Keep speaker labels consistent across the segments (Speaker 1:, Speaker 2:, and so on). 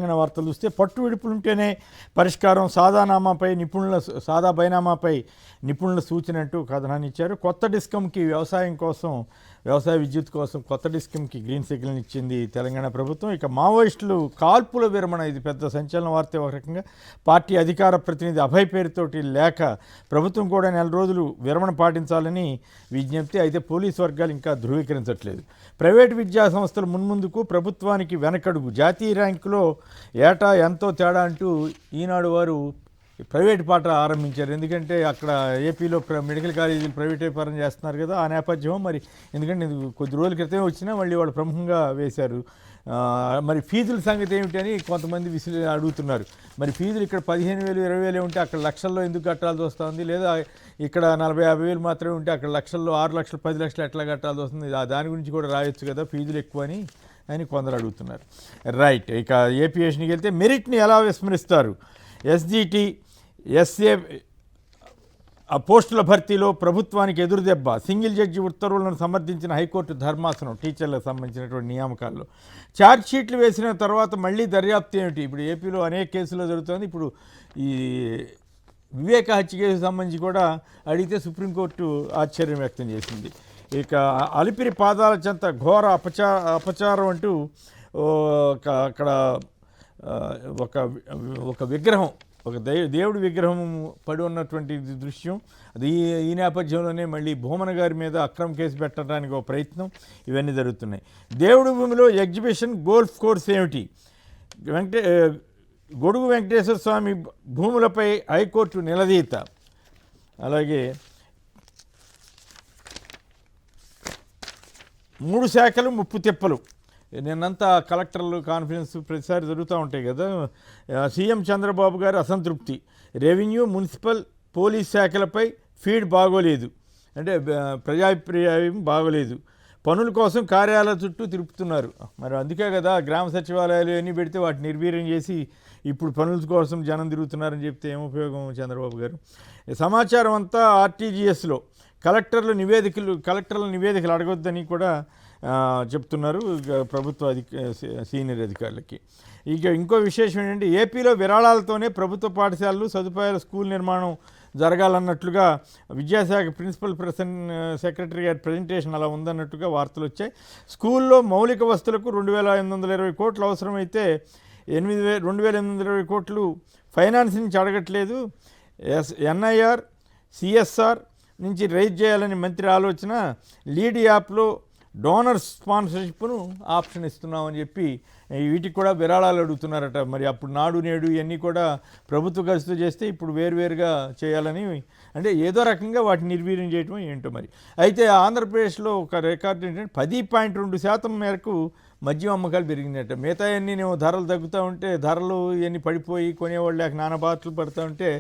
Speaker 1: తెలంగాణ వార్తలు చూస్తే పట్టు విడుపులుంటేనే పరిష్కారం సాదా బైనామాపై నిపుణుల సూచన అంటూ కథనాన్ని ఇచ్చారు. కొత్త డిస్కంకి వ్యవసాయ విద్యుత్ కోసం కొత్త డిస్కంకి గ్రీన్ సిగ్నల్ ఇచ్చింది తెలంగాణ ప్రభుత్వం. ఇక మావోయిస్టులు కాల్పుల విరమణ, ఇది పెద్ద సంచలన వార్త. ఒక రకంగా పార్టీ అధికార ప్రతినిధి అభయ్ పేరుతోటి లేఖ, ప్రభుత్వం కూడా 4 రోజులు విరమణ పాటించాలని విజ్ఞప్తి. అయితే పోలీసు వర్గాలు ఇంకా ధృవీకరించట్లేదు. ప్రైవేటు విద్యా సంస్థలు మున్ముందుకు, ప్రభుత్వానికి వెనకడుగు, జాతీయ ర్యాంకులో ఏటా ఎంతో తేడా అంటూ ఈనాడు వారు ప్రైవేట్ పాట ఆరంభించారు. ఎందుకంటే అక్కడ ఏపీలో మెడికల్ కాలేజీలు ప్రైవేటీకరణ చేస్తున్నారు కదా, ఆ నేపథ్యం. మరి ఎందుకంటే కొద్ది రోజుల క్రితమే వచ్చినా మళ్ళీ వాళ్ళు ప్రముఖంగా వేశారు. మరి ఫీజుల సంగతి ఏమిటి అని కొంతమంది అడుగుతున్నారు. మరి ఫీజులు ఇక్కడ 15,000 20,000 ఉంటే అక్కడ లక్షల్లో ఎందుకు కట్టాల్సి వస్తుంది? లేదా ఇక్కడ 40,000 మాత్రమే ఉంటే అక్కడ లక్షల్లో 6 లక్షలు 10 లక్షలు ఎట్లా కట్టాల్సి వస్తుంది? దాని గురించి కూడా రాయొచ్చు కదా, ఫీజులు ఎక్కువ అని కొందరు అడుగుతున్నారు. రైట్. ఇక ఏపీఎస్కి వెళ్తే మెరిట్ని ఎలా విస్మరిస్తారు? ఎస్జిటి ఎస్ఏ పోస్టుల భర్తీలో ప్రభుత్వానికి ఎదురుదెబ్బ, సింగిల్ జడ్జి ఉత్తర్వులను సమర్థించిన హైకోర్టు ధర్మాసనం టీచర్లకు సంబంధించినటువంటి నియామకాల్లో. ఛార్జ్ షీట్లు వేసిన తర్వాత మళ్ళీ దర్యాప్తు ఏమిటి? ఇప్పుడు ఏపీలో అనేక కేసుల్లో జరుగుతుంది. ఇప్పుడు ఈ వివేక హత్య కేసుకు సంబంధించి కూడా అడిగితే సుప్రీంకోర్టు ఆశ్చర్యం వ్యక్తం చేసింది. ఇక అలిపిరి పాదాల చెంత ఘోర అపచారం అంటూ అక్కడ ఒక విగ్రహం, ఒక దేవుడి విగ్రహం పడి ఉన్నటువంటి దృశ్యం. అది ఈ నేపథ్యంలోనే మళ్ళీ భూమన గారి మీద అక్రమ కేసు పెట్టడానికి ఒక ప్రయత్నం, ఇవన్నీ జరుగుతున్నాయి. దేవుడి భూమిలో ఎగ్జిబిషన్ గోల్ఫ్ కోర్స్ ఏమిటి? గొడుగు వెంకటేశ్వర స్వామి భూములపై హైకోర్టు నిలదీత. అలాగే 3 శాఖలు ముప్పు తిప్పలు. నిన్నంతా కలెక్టర్లు కాన్ఫరెన్స్ ప్రతిసారి జరుగుతూ ఉంటాయి కదా. సీఎం చంద్రబాబు గారు అసంతృప్తి, రెవెన్యూ మున్సిపల్ పోలీస్ శాఖలపై ఫీడ్ బాగోలేదు, అంటే ప్రజాభిప్రాయం బాగోలేదు. పనుల కోసం కార్యాలయాల చుట్టూ తిరుపుతున్నారు. మరి అందుకే కదా గ్రామ సచివాలయాలు అన్నీ పెడితే వాటిని నిర్వీర్యం చేసి ఇప్పుడు పనుల కోసం జనం తిరుగుతున్నారని చెప్తే ఏం ఉపయోగం చంద్రబాబు గారు? సమాచారం అంతా ఆర్టీజీఎస్లో, కలెక్టర్ల నివేదికలు అడగొద్దని కూడా చెప్తున్నారు ప్రభుత్వ సీనియర్ అధికారులకి. ఇక ఇంకో విశేషం ఏంటంటే ఏపీలో విరాళాలతోనే ప్రభుత్వ పాఠశాలలు సదుపాయాల స్కూల్ నిర్మాణం జరగాలన్నట్లుగా విద్యాశాఖ ప్రిన్సిపల్ సెక్రటరీ గారి ప్రజెంటేషన్ అలా ఉందన్నట్టుగా వార్తలు వచ్చాయి. స్కూల్లో మౌలిక వస్తువులకు 2,820 కోట్లు అవసరమైతే 2,820 కోట్లు ఫైనాన్స్ నుంచి అడగట్లేదు. ఎన్ఐఆర్ సిఎస్ఆర్ నుంచి రైజ్ చేయాలని మంత్రి ఆలోచన. లీడ్ యాప్లో డోనర్ స్పాన్సర్షిప్ను ఆప్షన్ ఇస్తున్నామని చెప్పి వీటికి కూడా విరాళాలు అడుగుతున్నారట. మరి అప్పుడు నాడు నేడు ఇవన్నీ కూడా ప్రభుత్వ ఖర్చుతో చేస్తే ఇప్పుడు వేరువేరుగా చేయాలని, అంటే ఏదో రకంగా వాటిని నిర్వీర్యం చేయటం ఏంటో మరి. అయితే ఆంధ్రప్రదేశ్లో ఒక రికార్డు ఏంటంటే 10.2% మేరకు మద్యం అమ్మకాలు పెరిగినట్ట. మిగతా అన్నీ ధరలు తగ్గుతూ ఉంటే, ధరలు ఇవన్నీ పడిపోయి కొనేవాళ్ళు లేక నానా బాధలు పడుతూ ఉంటే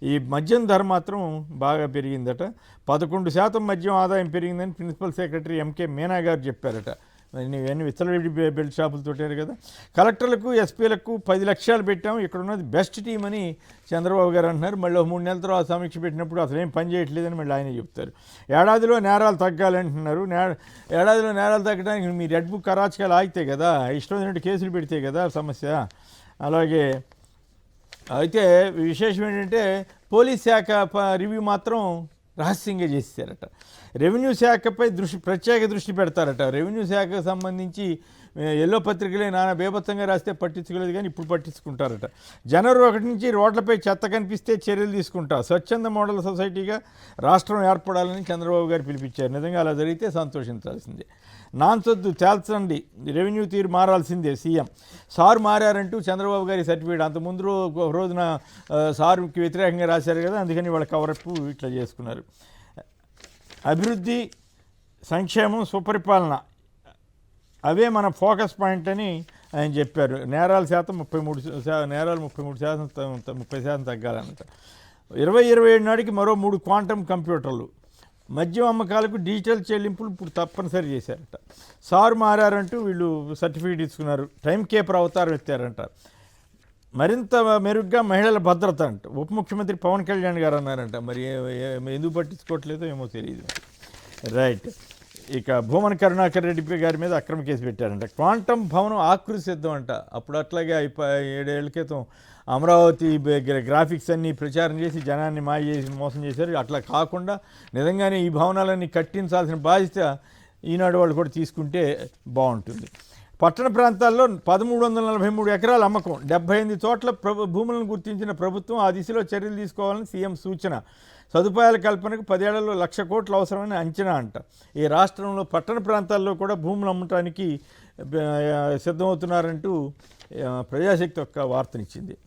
Speaker 1: ఈ మద్యం ధర మాత్రం బాగా పెరిగిందట. 11% మద్యం ఆదాయం పెరిగిందని ప్రిన్సిపల్ సెక్రటరీ ఎంకే మీనా గారు చెప్పారట. ఇవన్నీ విచ్చలవిడి బెల్ట్ షాపులతోటారు కదా. కలెక్టర్లకు ఎస్పీలకు 10 లక్షలు పెట్టాం, ఇక్కడ ఉన్నది బెస్ట్ టీం అని చంద్రబాబు గారు అంటున్నారు. మళ్ళీ 3 నెలల తర్వాత సమీక్ష పెట్టినప్పుడు అసలు ఏం పని చేయట్లేదని మళ్ళీ ఆయనే చెప్తారు. ఏడాదిలో నేరాలు తగ్గాలంటున్నారు. ఏడాదిలో నేరాలు తగ్గడానికి మీ రెడ్ బుక్ అరాచకాలు ఆగితే కదా, ఇష్టం కేసులు పెడితే కదా సమస్య. అలాగే అయితే విశేషం ఏంటంటే పోలీస్ శాఖ రివ్యూ మాత్రం రహస్యంగా చేశారట. రెవెన్యూ శాఖపై ప్రత్యేక దృష్టి పెడతారట. రెవెన్యూ శాఖకు సంబంధించి ఎల్లో పత్రికలే నానా బేభత్సంగా రాస్తే పట్టించుకోలేదు, కానీ ఇప్పుడు పట్టించుకుంటారట. జనవరి 1 నుంచి రోడ్లపై చెత్త కనిపిస్తే చర్యలు తీసుకుంటా. స్వచ్ఛంద మోడల్ సొసైటీగా రాష్ట్రం ఏర్పడాలని చంద్రబాబు గారు పిలిపించారు. నిజంగా అలా జరిగితే సంతోషించాల్సిందే. నాన్సొద్దు తేల్చండి, రెవెన్యూ తీరు మారాల్సిందే సీఎం. సారు మారారంటూ చంద్రబాబు గారి సర్టిఫికేట్ అంతకుముందు రోజున సారుకి వ్యతిరేకంగా రాశారు కదా, అందుకని వాళ్ళ కవరప్ ఇట్లా చేసుకున్నారు. అభివృద్ధి, సంక్షేమం, సుపరిపాలన అవే మన ఫోకస్ పాయింట్ అని ఆయన చెప్పారు. నేరాల శాతం 30% తగ్గాలన్నట. 2027 నాటికి మరో 3 క్వాంటమ్ కంప్యూటర్లు. మద్యం అమ్మకాలకు డిజిటల్ చెల్లింపులు ఇప్పుడు తప్పనిసరి చేశారట. సారు మారారంటూ వీళ్ళు సర్టిఫికేట్ ఇచ్చుకున్నారు. టైం కేపర్ అవతారం ఎత్తారంట. మరింత మెరుగ్గా మహిళల భద్రత అంట ఉప ముఖ్యమంత్రి పవన్ కళ్యాణ్ గారు అన్నారంట. మరి ఎందుకు పట్టించుకోవట్లేదో ఏమో తెలియదు. రైట్. ఇక భూమన కరుణాకర్ రెడ్డి గారి మీద అక్రమ కేసు పెట్టారంట. క్వాంటమ్ భవనం ఆకృతి సిద్ధం అంట. అప్పుడు అట్లాగే 7 ఏళ్ల క్రితం అమరావతి గ్రాఫిక్స్ అన్నీ ప్రచారం చేసి జనాన్ని మాయ చేసి మోసం చేశారు. అట్లా కాకుండా నిజంగానే ఈ భవనాలన్నీ కట్టించాల్సిన బాధ్యత ఈనాడు వాళ్ళు కూడా తీసుకుంటే బాగుంటుంది. పట్టణ ప్రాంతాల్లో 1343 ఎకరాల అమ్మకం, 78 చోట్ల భూములను గుర్తించిన ప్రభుత్వం ఆ దిశలో చర్యలు తీసుకోవాలని సీఎం సూచన. సదుపాయాల కల్పనకు 10 ఏళ్లలో 1,00,000 కోట్లు అవసరమని అంచనా అంట. ఈ రాష్ట్రంలో పట్టణ ప్రాంతాల్లో కూడా భూములు అమ్మటానికి సిద్ధమవుతున్నారంటూ ప్రజాశక్తి ఒక వార్తనిచ్చింది.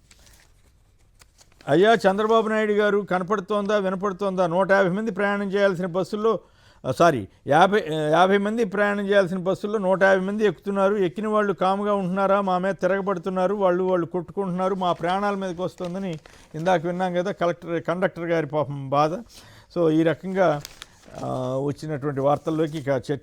Speaker 1: అయ్యా చంద్రబాబు నాయుడు గారు కనపడుతోందా వినపడుతోందా? 150 మంది ప్రయాణం చేయాల్సిన బస్సుల్లో 50 మంది ప్రయాణం చేయాల్సిన బస్సుల్లో 150 మంది ఎక్కుతున్నారు. ఎక్కిన వాళ్ళు కాముగా ఉంటున్నారా? మా మీద తిరగబడుతున్నారు, వాళ్ళు కొట్టుకుంటున్నారు, మా ప్రాణాల మీదకి వస్తుందని ఇందాక విన్నాం కదా కండక్టర్ గారి పాపం బాధ. సో ఈ రకంగా వచ్చినటువంటి వార్తల్లోకి ఇక చర్చ